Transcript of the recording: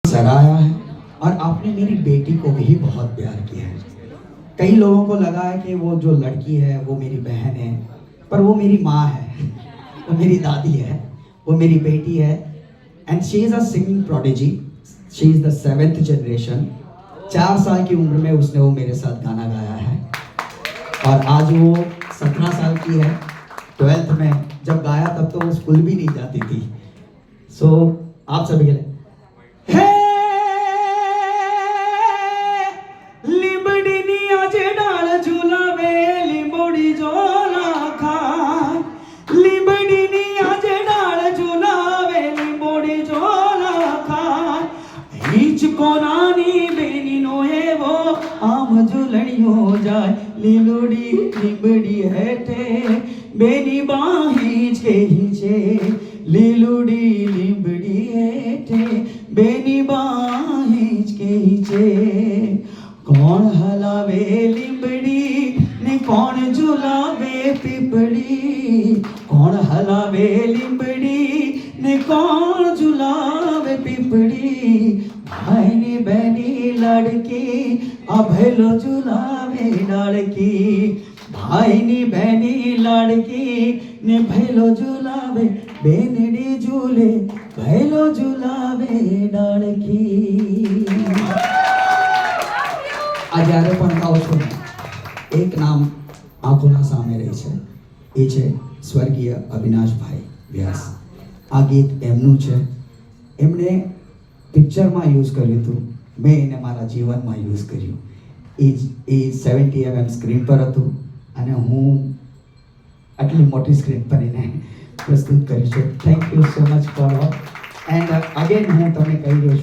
सराहा है और आपने मेरी बेटी को भी बहुत प्यार किया है। कई लोगों को लगा है कि वो जो लड़की है वो मेरी बहन है, पर वो मेरी माँ है, वो मेरी दादी है, वो मेरी बेटी है। And she is a singing prodigy, she is the 7th generation. 4 साल की उम्र में उसने वो मेरे साथ गाना गाया है और आज वो 17 साल की है। 12th में जब गाया तब तो वो स्कूल भी नहीं जाती थी। सो आप सभी के लिए कोनानी बेनी नोए वो आम झुलड़ियों जाए लीलोड़ी लिबड़ी हेठे बेनी बाहीच के हिचे लीलोड़ी लिबड़ी हेठे बेनी बाहीच के हिचे। कौन हलावे लिबड़ी ने कौन झुलावे पिपड़ी, कौन हलावे लिबड़ी ने कौन झुलावे पिपड़ी। भाई ने बहनी लड़की अभेलो झुलावे लड़की, भाई ने बहनी लड़की ने भैलो झुलावे बेनड़ी झूले भैलो झुलावे लड़की। આ જ્યારે પણ ગાઉં છું એક નામ આંખોના સામે રહે છે, એ છે સ્વર્ગીય અવિનાશભાઈ વ્યાસ। આ ગીત એમનું છે, એમણે પિક્ચરમાં યુઝ કર્યું હતું, મેં એને મારા જીવનમાં યુઝ કર્યું। એ 70 mm સ્ક્રીન પર હતું અને હું આટલી મોટી સ્ક્રીન પર એને પ્રસ્તુત કર્યું છે। Thank you so much for all and again હું તમને કહી રહ્યો છું